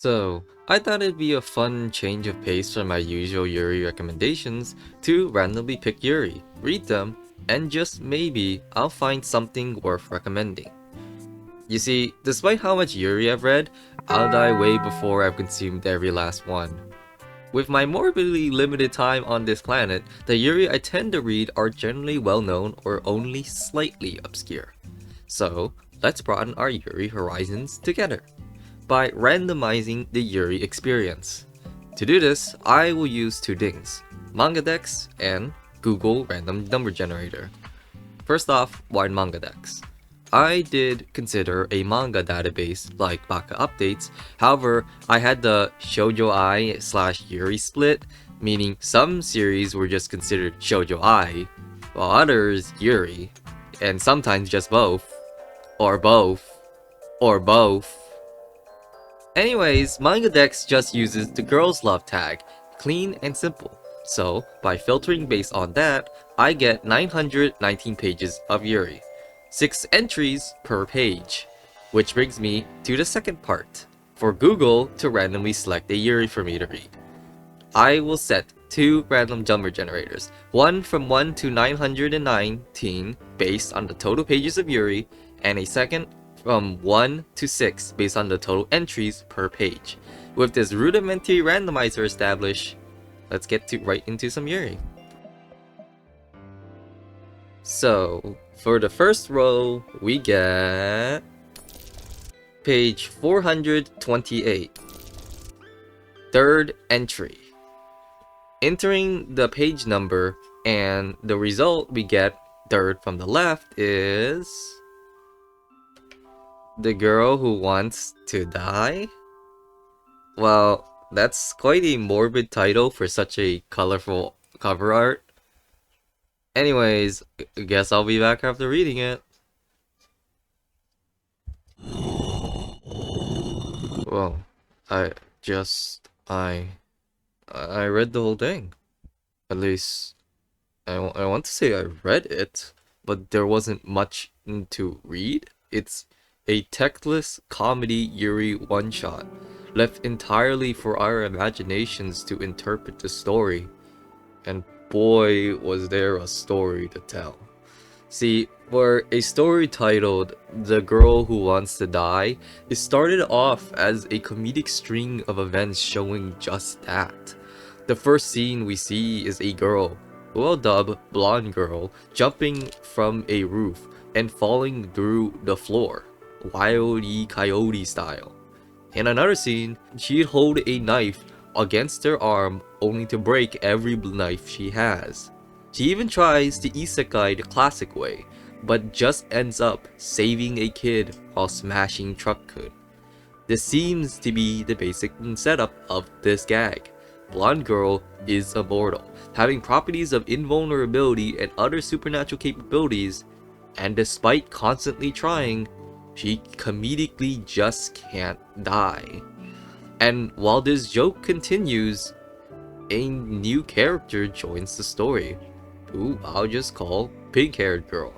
So, I thought it'd be a fun change of pace from my usual Yuri recommendations to randomly pick Yuri, read them, and just maybe I'll find something worth recommending. You see, despite how much Yuri I've read, I'll die way before I've consumed every last one. With my morbidly limited time on this planet, the Yuri I tend to read are generally well known or only slightly obscure. So, let's broaden our Yuri horizons together by randomizing the Yuri experience. To do this, I will use two things, MangaDex and Google Random Number Generator. First off, why MangaDex? I did consider a manga database like Baka Updates, however, I had the Shoujo Ai / Yuri split, meaning some series were just considered Shoujo Ai, while others Yuri, and sometimes just both, or both, or both. Anyways, MangaDex just uses the girls love tag, clean and simple. So, by filtering based on that, I get 919 pages of Yuri. 6 entries per page. Which brings me to the second part, for Google to randomly select a Yuri for me to read. I will set 2 random number generators, one from 1 to 919 based on the total pages of Yuri, and a second from 1 to 6 based on the total entries per page. With this rudimentary randomizer established, let's get right into some Yuri. So, for the first row, we get page 428. Third entry. Entering the page number and the result we get, third from the left, is the girl who wants to die? Well, that's quite a morbid title for such a colorful cover art. Anyways, I guess I'll be back after reading it. Well, I read the whole thing. At least, I want to say I read it, but there wasn't much to read. It's a techless comedy Yuri one-shot, left entirely for our imaginations to interpret the story. And boy, was there a story to tell. See, for a story titled The Girl Who Wants to Die, it started off as a comedic string of events showing just that. The first scene we see is a girl, well dubbed blonde girl, jumping from a roof and falling through the floor, Wile E. Coyote style. In another scene, she'd hold a knife against her arm only to break every knife she has. She even tries the isekai the classic way, but just ends up saving a kid while smashing Truck-kun. This seems to be the basic setup of this gag. Blonde girl is immortal, having properties of invulnerability and other supernatural capabilities, and despite constantly trying, she comedically just can't die. And while this joke continues, a new character joins the story, who I'll just call Pink-Haired Girl.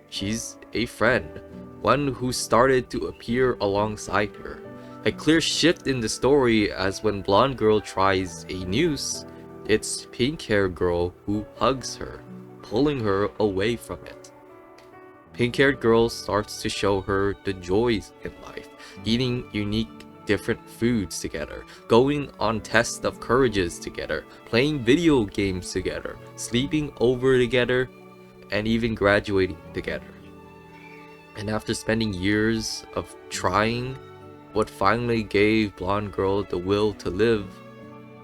She's a friend, one who started to appear alongside her. A clear shift in the story, as when Blonde Girl tries a noose, it's Pink-Haired Girl who hugs her, pulling her away from it. Pink-Haired Girl starts to show her the joys in life, eating unique different foods together, going on tests of courages together, playing video games together, sleeping over together, and even graduating together. And after spending years of trying, what finally gave Blonde Girl the will to live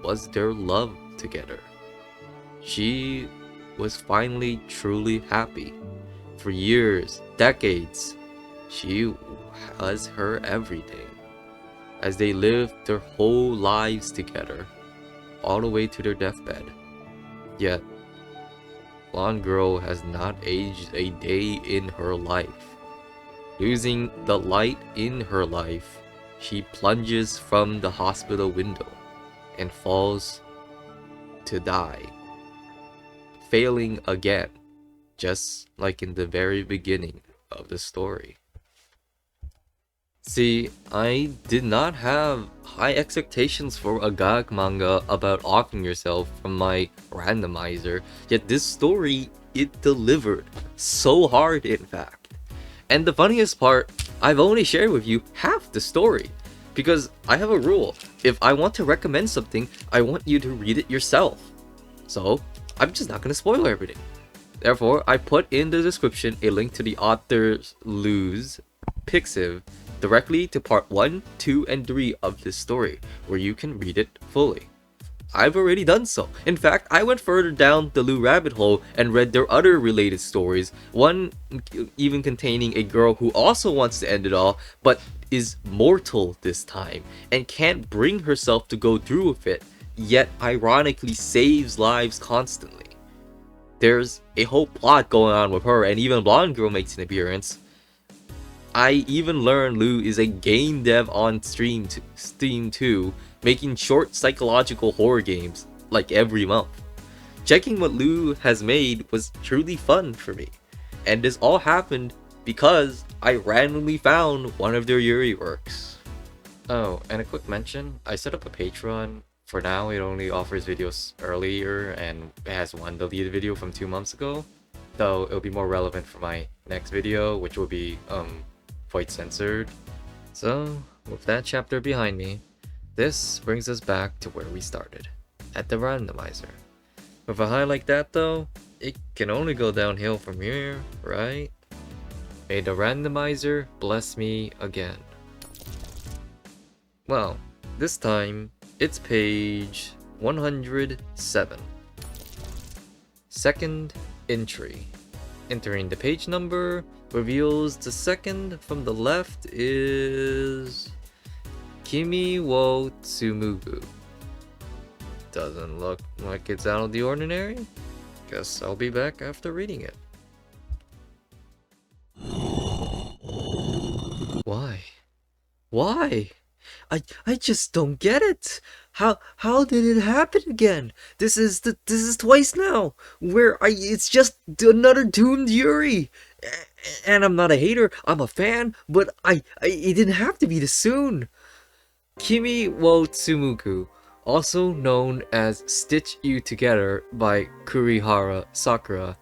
was their love together. She was finally truly happy. For years, decades, she was her everything, as they lived their whole lives together, all the way to their deathbed. Yet, Blonde Girl has not aged a day in her life. Losing the light in her life, she plunges from the hospital window and falls to die, failing again, just like in the very beginning of the story. See, I did not have high expectations for a gag manga about offing yourself from my randomizer, yet this story, it delivered. So hard, in fact. And the funniest part, I've only shared with you half the story. Because I have a rule, if I want to recommend something, I want you to read it yourself. So, I'm just not gonna spoil everything. Therefore, I put in the description a link to the author's Lu's Pixiv directly to part 1, 2, and 3 of this story, where you can read it fully. I've already done so. In fact, I went further down the Lu rabbit hole and read their other related stories, one even containing a girl who also wants to end it all, but is mortal this time, and can't bring herself to go through with it, yet ironically saves lives constantly. There's a whole plot going on with her, and even Blonde Girl makes an appearance. I even learned Lu is a game dev on Steam too, making short psychological horror games like every month. Checking what Lu has made was truly fun for me, and this all happened because I randomly found one of their Yuri works. Oh, and a quick mention, I set up a Patreon. For now, it only offers videos earlier and it has one deleted video from 2 months ago, though it'll be more relevant for my next video, which will be quite censored. So, with that chapter behind me, this brings us back to where we started, at the randomizer. With a high like that though, it can only go downhill from here, right? May the randomizer bless me again. Well, this time, it's page 107. Second entry. Entering the page number reveals the second from the left is Kimi wo Tsumugu. Doesn't look like it's out of the ordinary. Guess I'll be back after reading it. Why? Why? I just don't get it. How did it happen again? This is twice now where it's just another doomed Yuri. And I'm not a hater, I'm a fan, but it didn't have to be this soon. Kimi wo Tsumugu, also known as Stitch You Together by Kurihara Sakura,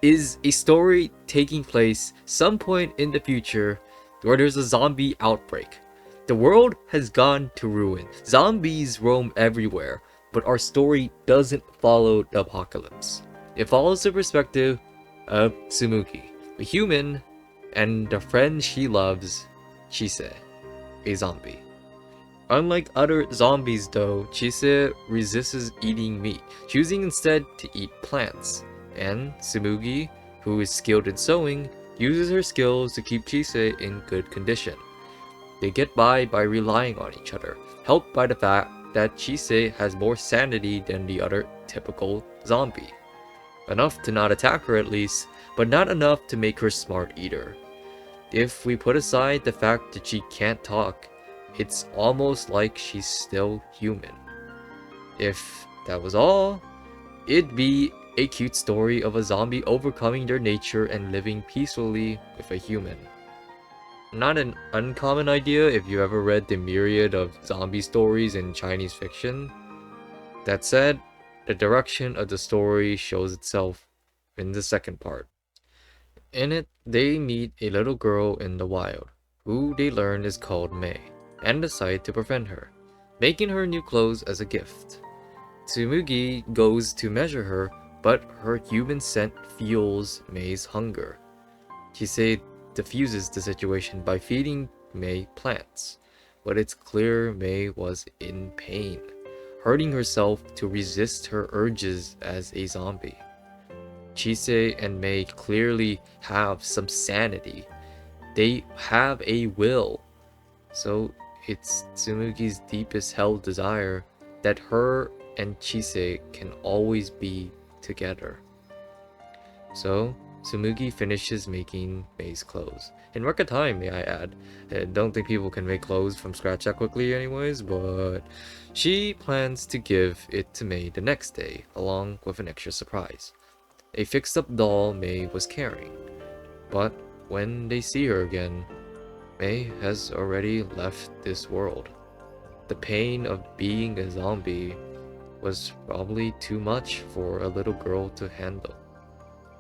is a story taking place some point in the future where there's a zombie outbreak. The world has gone to ruin. Zombies roam everywhere, but our story doesn't follow the apocalypse. It follows the perspective of Tsumugi, a human, and the friend she loves, Chise, a zombie. Unlike other zombies though, Chise resists eating meat, choosing instead to eat plants. And Tsumugi, who is skilled in sewing, uses her skills to keep Chise in good condition. They get by relying on each other, helped by the fact that Chise has more sanity than the other typical zombie. Enough to not attack her at least, but not enough to make her smart either. If we put aside the fact that she can't talk, it's almost like she's still human. If that was all, it'd be a cute story of a zombie overcoming their nature and living peacefully with a human. Not an uncommon idea if you ever read the myriad of zombie stories in Chinese fiction. That said, the direction of the story shows itself in the second part. In it, they meet a little girl in the wild, who they learn is called Mei, and decide to befriend her, making her new clothes as a gift. Tsumugi goes to measure her, but her human scent fuels Mei's hunger. Chise diffuses the situation by feeding Mei plants, but it's clear Mei was in pain, hurting herself to resist her urges as a zombie. Chise and Mei clearly have some sanity. They have a will, so it's Tsumugi's deepest held desire that her and Chise can always be together. So, Tsumugi finishes making Mei's clothes. In record time, may I add. I don't think people can make clothes from scratch that quickly anyways, but she plans to give it to Mei the next day, along with an extra surprise. A fixed-up doll Mei was carrying. But when they see her again, Mei has already left this world. The pain of being a zombie was probably too much for a little girl to handle.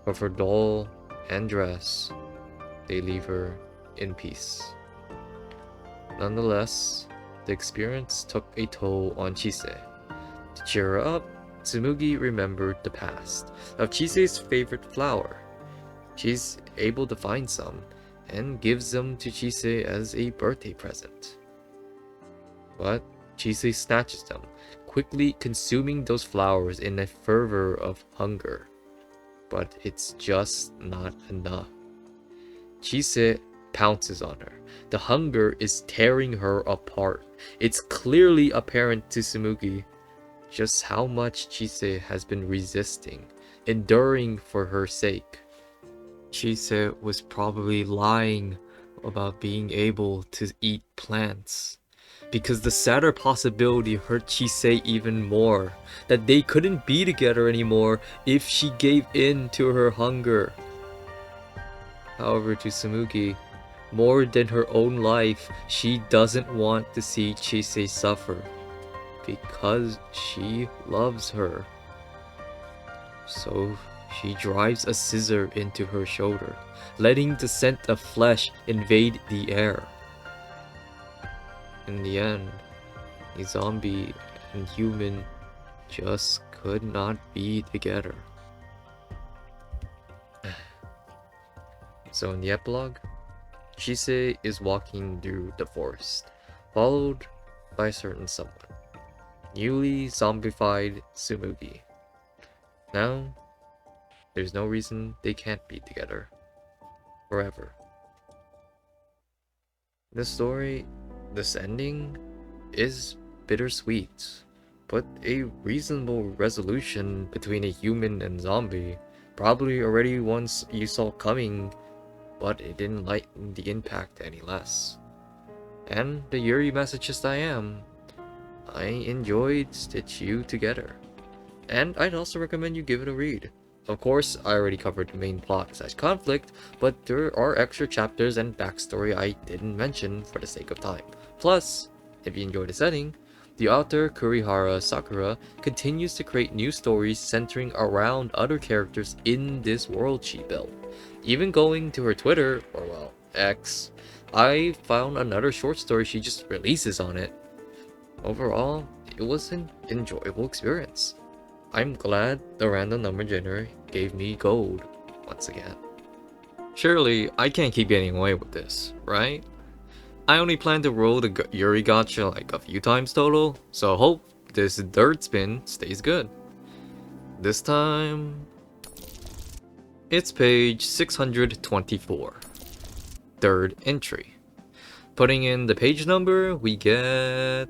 But for doll and dress, they leave her in peace. Nonetheless, the experience took a toll on Chise. To cheer her up, Tsumugi remembered the past of Chise's favorite flower. She's able to find some and gives them to Chise as a birthday present. But Chise snatches them, quickly consuming those flowers in a fervor of hunger. But it's just not enough. Chise pounces on her. The hunger is tearing her apart. It's clearly apparent to Tsumugi just how much Chise has been resisting, enduring for her sake. Chise was probably lying about being able to eat plants, because the sadder possibility hurt Chise even more, that they couldn't be together anymore if she gave in to her hunger. However, to Tsumugi, more than her own life, she doesn't want to see Chise suffer, because she loves her. So she drives a scissor into her shoulder, letting the scent of flesh invade the air. In the end, a zombie and human just could not be together. So in the epilogue, Chise is walking through the forest, followed by a certain someone. Newly zombified Tsumugi. Now, there's no reason they can't be together forever. This story, this ending, is bittersweet, but a reasonable resolution between a human and zombie, probably already once you saw coming, but it didn't lighten the impact any less. And the Yuri masochist I am, I enjoyed Stitch You together. And I'd also recommend you give it a read. Of course, I already covered the main plot/conflict, but there are extra chapters and backstory I didn't mention for the sake of time. Plus, if you enjoy the setting, the author Kurihara Sakura continues to create new stories centering around other characters in this world she built. Even going to her Twitter, or well, X, I found another short story she just releases on it. Overall, it was an enjoyable experience. I'm glad the random number generator gave me gold once again. Surely, I can't keep getting away with this, right? I only plan to roll the Yuri gacha like a few times total, so hope this third spin stays good. This time, it's page 624. Third entry. Putting in the page number, we get...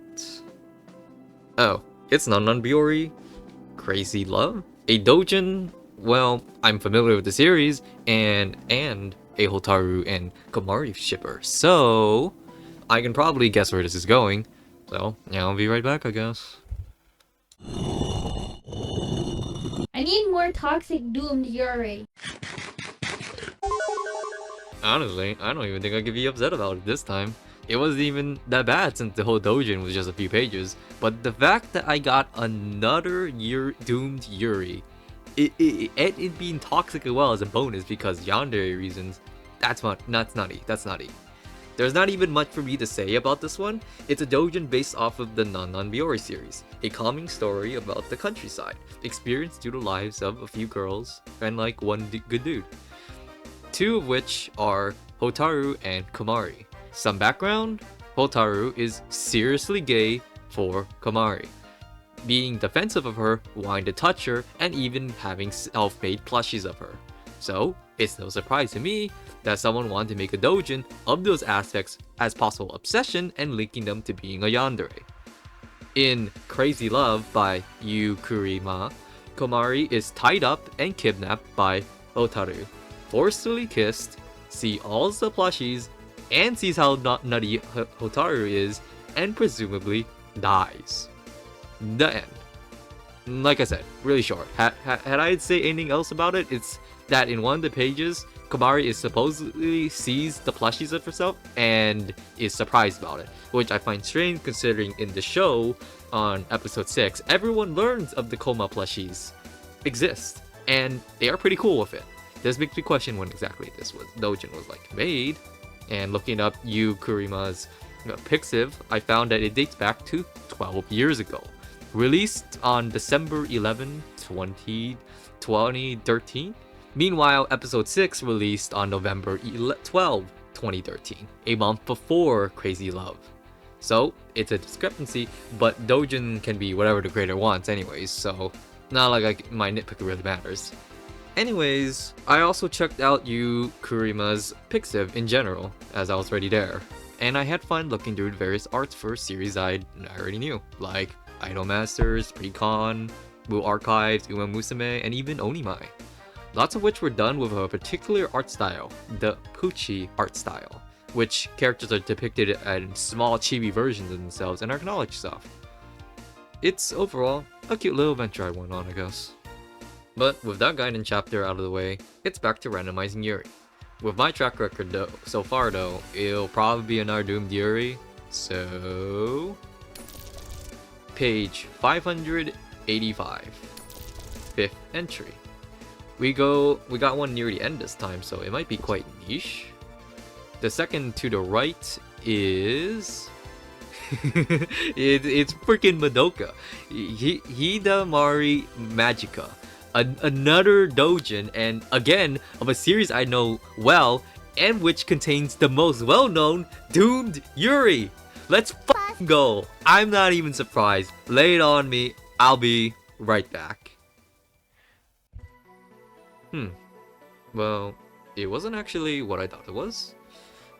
Oh, it's non-Biori. Crazy Love? A Dojin? Well, I'm familiar with the series, and a Hotaru and Komari shipper, so I can probably guess where this is going. So, yeah, I'll be right back, I guess. I need more toxic doomed Yuri. Honestly, I don't even think I could be upset about it this time. It wasn't even that bad since the whole Dojin was just a few pages, but the fact that I got another doomed Yuri, it being toxic as well as a bonus because yandere reasons, that's nutty. There's not even much for me to say about this one. It's a doujin based off of the Non-Biori series, a calming story about the countryside, experienced through the lives of a few girls and like one good dude. Two of which are Hotaru and Komari. Some background, Hotaru is seriously gay for Komari, being defensive of her, wanting to touch her, and even having self-made plushies of her. So, it's no surprise to me that someone wanted to make a doujin of those aspects as possible obsession and linking them to being a yandere. In Crazy Love by Yu Kurima, Komari is tied up and kidnapped by Hotaru, forcefully kissed, see all the plushies, and sees how nutty Hotaru is, and presumably dies. The end. Like I said, really short. Had I say anything else about it, it's that in one of the pages, Kamari is supposedly sees the plushies of herself and is surprised about it, which I find strange considering in the show on episode 6, everyone learns of the Koma plushies exist, and they are pretty cool with it. This makes me question when exactly this dojin was like made, and looking up Kurima's Pixiv, I found that it dates back to 12 years ago. Released on December 11, 2013. Meanwhile, episode 6 released on November 12, 2013, a month before Crazy Love. So, it's a discrepancy, but dojin can be whatever the creator wants anyways, so not like my nitpick really matters. Anyways, I also checked out Kurima's Pixiv in general, as I was already there, and I had fun looking through the various arts for series I already knew, like Idol Masters, Precon, Wu Archives, Uma Musume, and even Onimai. Lots of which were done with a particular art style, the Pucci art style, which characters are depicted in small chibi versions of themselves and are acknowledged stuff. It's overall a cute little adventure I went on, I guess. But with that guidance chapter out of the way, it's back to randomizing Yuri. With my track record so far though, it'll probably be another doomed Yuri, so... Page 585. 5th entry. We got one near the end this time, so it might be quite niche. The second to the right is... it's freaking Madoka. Hidamari Magica. Another dojin, and again, of a series I know well, and which contains the most well-known doomed Yuri. Let's f***ing go. I'm not even surprised. Lay it on me. I'll be right back. Well, it wasn't actually what I thought it was.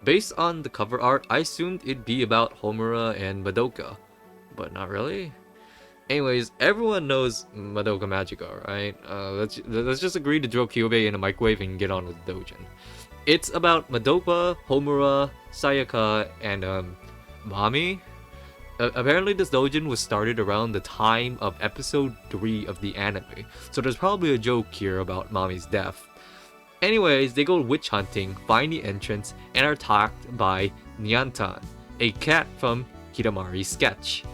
Based on the cover art, I assumed it'd be about Homura and Madoka, but not really. Anyways, everyone knows Madoka Magica, right? Let's just agree to drill Kyobei in a microwave and get on with the dojin. It's about Madoka, Homura, Sayaka, and Mami. Apparently this dojin was started around the time of episode 3 of the anime, so there's probably a joke here about Mami's death. Anyways, they go witch hunting, find the entrance, and are attacked by Nyantan, a cat from Hidamari's sketch.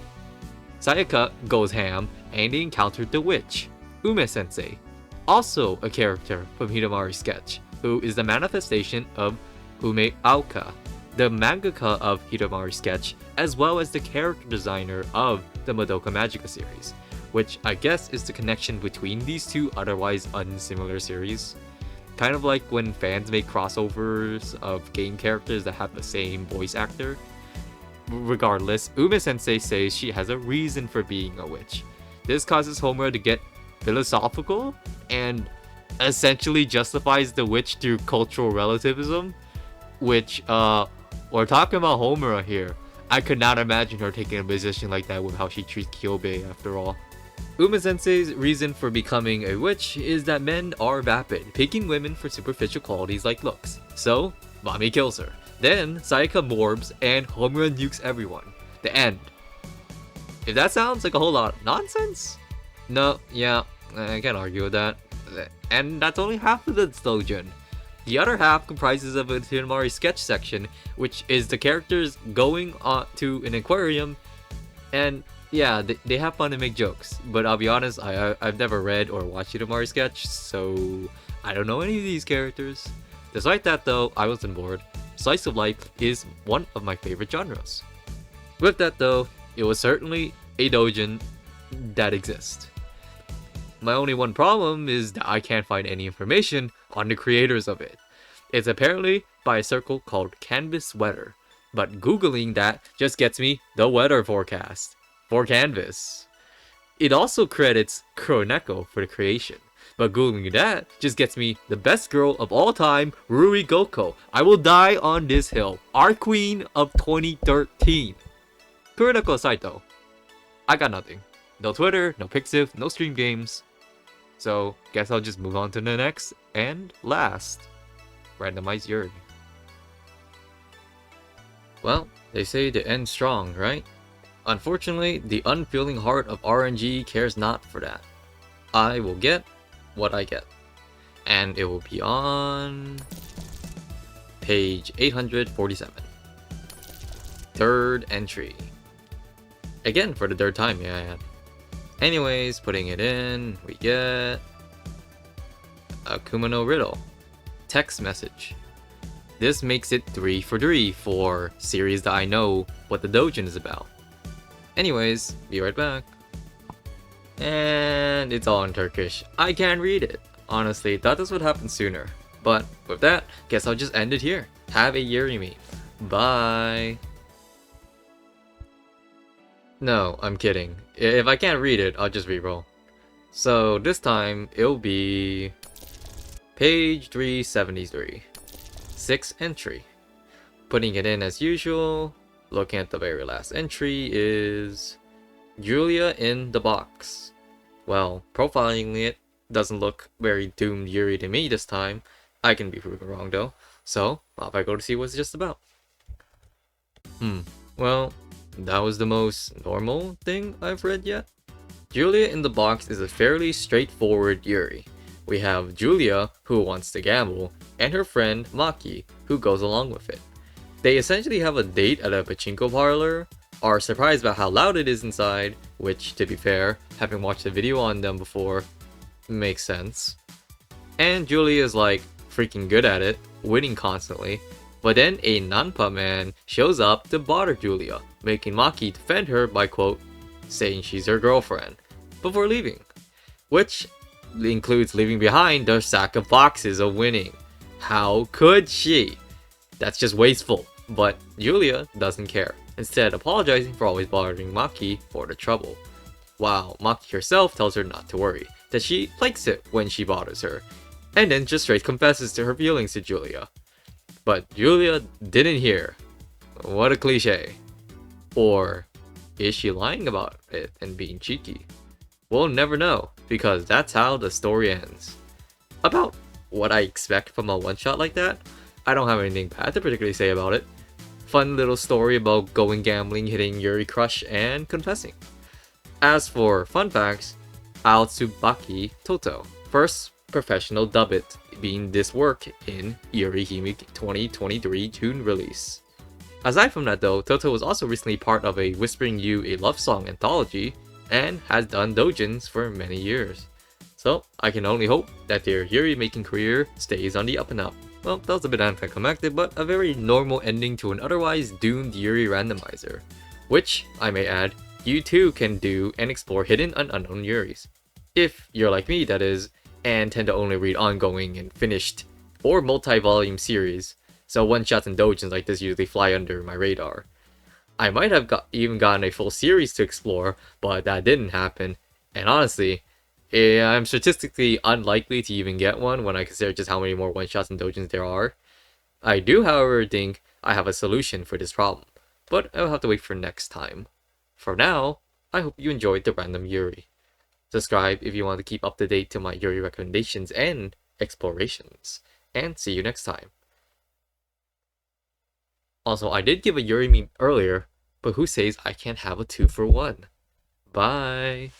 Sayaka goes ham, and they encountered the witch, Ume-sensei, also a character from Hidamari's sketch, who is the manifestation of Ume Aoka, the mangaka of Hidamari's sketch, as well as the character designer of the Madoka Magica series, which I guess is the connection between these two otherwise unsimilar series. Kind of like when fans make crossovers of game characters that have the same voice actor. Regardless, Ume-sensei says she has a reason for being a witch. This causes Homura to get philosophical and essentially justifies the witch through cultural relativism, which, we're talking about Homura here. I could not imagine her taking a position like that with how she treats Kyobei after all. Ume-sensei's reason for becoming a witch is that men are vapid, picking women for superficial qualities like looks. So, Mami kills her. Then, Sayaka morbs and Homura nukes everyone. The end. If that sounds like a whole lot of nonsense? No, yeah, I can't argue with that. And that's only half of the dojin. The other half comprises of a Hidamari sketch section, which is the characters going to an aquarium, and yeah, they have fun and make jokes. But I'll be honest, I've never read or watched Hidamari sketch, so I don't know any of these characters. Despite that though, I wasn't bored. Slice of life is one of my favorite genres. With that though, it was certainly a dojin that exists. My only one problem is that I can't find any information on the creators of it. It's apparently by a circle called Canvas Weather, but googling that just gets me the weather forecast for Canvas. It also credits Kuroneko for the creation, but googling that just gets me the best girl of all time, Ruri Goko. I will die on this hill, our queen of 2013. Kuroneko aside though, I got nothing. No Twitter, no Pixiv, no stream games. So, guess I'll just move on to the next and last. Randomize Yuri. Well, they say to end strong, right? Unfortunately, the unfeeling heart of RNG cares not for that. I will get what I get. And it will be on page 847. Third entry. Again, for the third time, yeah. Anyways, putting it in, we get a Kumano riddle. Text message. This makes it 3 for 3 for series that I know what the doujin is about. Anyways, be right back. And it's all in Turkish. I can't read it. Honestly, thought this would happen sooner. But with that, guess I'll just end it here. Have a Yuri meet. Bye. No, I'm kidding. If I can't read it, I'll just reroll. So this time, it'll be page 373. 6th entry. Putting it in as usual. Looking at the very last entry is Julia in the box. Well, profiling it doesn't look very doomed Yuri to me this time. I can be proven wrong though. So, off I go to see what it's just about. Well, that was the most normal thing I've read yet. Julia in the box is a fairly straightforward Yuri. We have Julia, who wants to gamble, and her friend Maki, who goes along with it. They essentially have a date at a pachinko parlor, are surprised about how loud it is inside, which, to be fair, having watched a video on them before, makes sense. And Julia is like freaking good at it, winning constantly, but then a Nanpa man shows up to bother Julia, making Maki defend her by quote, saying she's her girlfriend, before leaving. Which includes leaving behind their sack of boxes of winning. How could she? That's just wasteful, but Julia doesn't care, instead apologizing for always bothering Maki for the trouble. While Maki herself tells her not to worry, that she likes it when she bothers her, and then just straight confesses to her feelings to Julia. But Julia didn't hear. What a cliche. Or is she lying about it and being cheeky? We'll never know, because that's how the story ends. About what I expect from a one-shot like that, I don't have anything bad to particularly say about it. Fun little story about going gambling, hitting Yuri crush, and confessing. As for fun facts, Aotsubaki Toto, first professional dubit, being this work in Yuri Hime 2023 June release. Aside from that though, Toto was also recently part of a Whispering You a Love Song anthology, and has done doujins for many years. So I can only hope that their Yuri making career stays on the up and up. Well, that was a bit anticlimactic, but a very normal ending to an otherwise doomed Yuri randomizer. Which, I may add, you too can do and explore hidden and unknown Yuris. If you're like me, that is, and tend to only read ongoing and finished or multi-volume series, so one-shots and doujins like this usually fly under my radar. I might have even gotten a full series to explore, but that didn't happen, and honestly, I'm statistically unlikely to even get one when I consider just how many more one-shots and doujins there are. I do, however, think I have a solution for this problem, but I'll have to wait for next time. For now, I hope you enjoyed the random Yuri. Subscribe if you want to keep up to date to my Yuri recommendations and explorations, and see you next time. Also, I did give a Yuri meme earlier, but who says I can't have a 2-for-1? Bye!